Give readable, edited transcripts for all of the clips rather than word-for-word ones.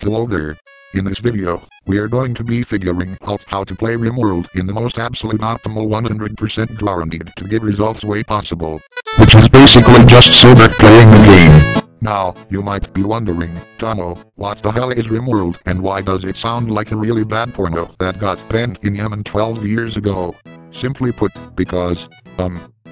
Hello there. In this video, we are going to be figuring out how to play RimWorld in the most absolute optimal 100% guaranteed to give results way possible. Which is basically just sober playing the game. Now, you might be wondering, Tomo, what the hell is RimWorld and why does it sound like a really bad porno that got banned in Yemen 12 years ago? Simply put, because,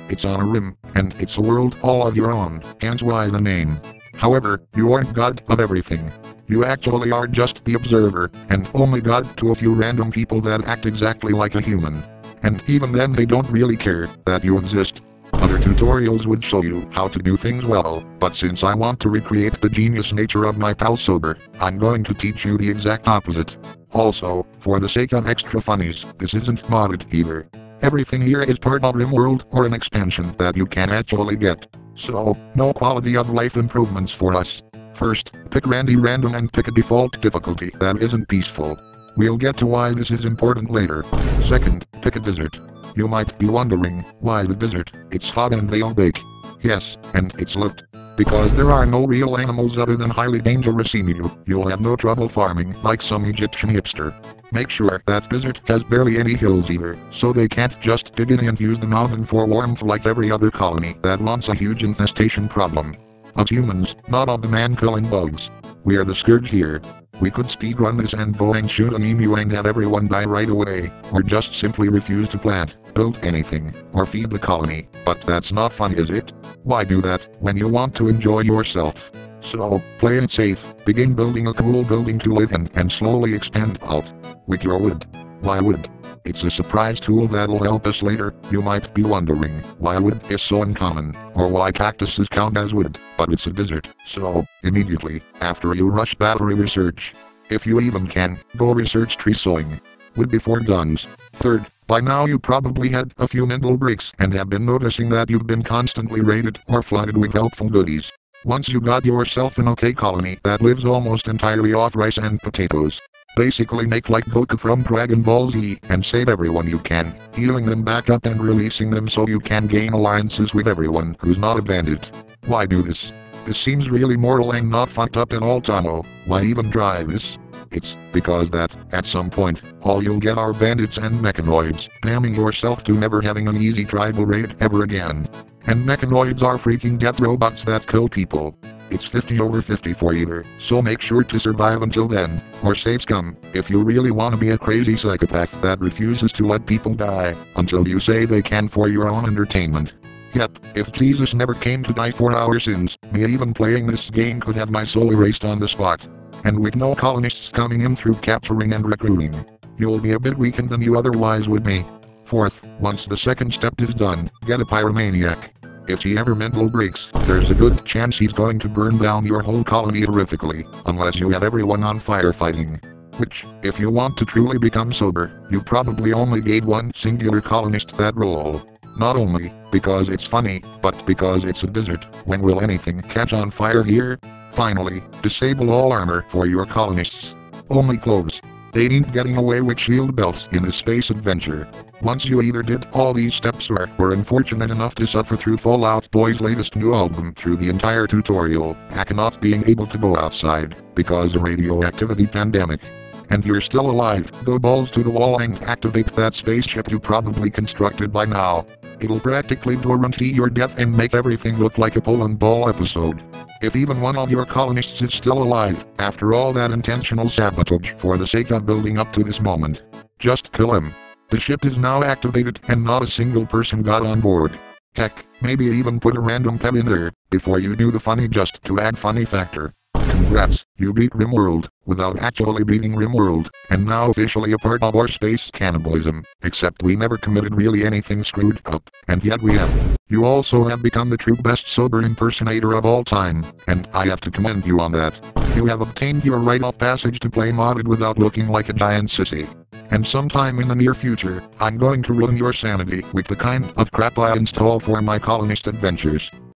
it's on a rim, and it's a world all of your own, hence why the name. However, you aren't God of everything. You actually are just the observer, and only God to a few random people that act exactly like a human. And even then they don't really care that you exist. Other tutorials would show you how to do things well, but since I want to recreate the genius nature of my pal Sober, I'm going to teach you the exact opposite. Also, for the sake of extra funnies, this isn't modded either. Everything here is part of RimWorld or an expansion that you can actually get. So, no quality of life improvements for us. First, pick random and pick a default difficulty that isn't peaceful. We'll get to why this is important later. Second, pick a desert. You might be wondering, why the desert? It's hot and they'll bake. Yes, and it's looked. Because there are no real animals other than highly dangerous emu, you'll have no trouble farming like some Egyptian hipster. Make sure that desert has barely any hills either, so they can't just dig in and use the mountain for warmth like every other colony that wants a huge infestation problem. Of humans, not of the man-killing bugs. We're the scourge here. We could speedrun this and go and shoot an emu and have everyone die right away, or just simply refuse to plant, build anything, or feed the colony, but that's not fun, is it? Why do that when you want to enjoy yourself? So, play it safe, begin building a cool building to live in and slowly expand out. With your wood. Why wood? It's a surprise tool that'll help us later. You might be wondering why wood is so uncommon, or why cactuses count as wood, but it's a desert, so, immediately, after you rush battery research, if you even can, go research tree sowing. Wood before guns. Third, by now you probably had a few mental breaks and have been noticing that you've been constantly raided or flooded with helpful goodies. Once you got yourself an okay colony that lives almost entirely off rice and potatoes. Basically make like Goku from Dragon Ball Z and save everyone you can, healing them back up and releasing them so you can gain alliances with everyone who's not a bandit. Why do this? This seems really moral and not fucked up at all, Tomo. Why even try this? It's because that, at some point, all you'll get are bandits and mechanoids, damning yourself to never having an easy tribal raid ever again. And mechanoids are freaking death robots that kill people. It's 50/50 for either, so make sure to survive until then, or save scum, if you really want to be a crazy psychopath that refuses to let people die, until you say they can for your own entertainment. Yep, if Jesus never came to die for our sins, me even playing this game could have my soul erased on the spot. And with no colonists coming in through capturing and recruiting, you'll be a bit weakened than you otherwise would be. Fourth, once the second step is done, get a pyromaniac. If he ever mental breaks, there's a good chance he's going to burn down your whole colony horrifically, unless you have everyone on firefighting. Which, if you want to truly become sober, you probably only gave one singular colonist that role. Not only because it's funny, but because it's a desert. When will anything catch on fire here? Finally, disable all armor for your colonists. Only clothes. They ain't getting away with shield belts in this space adventure. Once you either did all these steps or were unfortunate enough to suffer through Fallout Boy's latest new album through the entire tutorial, not being able to go outside, because of radioactivity pandemic. And you're still alive, go balls to the wall and activate that spaceship you probably constructed by now. It'll practically guarantee your death and make everything look like a Poland Ball episode. If even one of your colonists is still alive, after all that intentional sabotage for the sake of building up to this moment, just kill him. The ship is now activated and not a single person got on board. Heck, maybe even put a random pet in there, before you do the funny just to add funny factor. Congrats, you beat RimWorld, without actually beating RimWorld, and now officially a part of our space cannibalism, except we never committed really anything screwed up, and yet we have. You also have become the true best sober impersonator of all time, and I have to commend you on that. You have obtained your rite of passage to play modded without looking like a giant sissy. And sometime in the near future, I'm going to ruin your sanity with the kind of crap I install for my colonist adventures.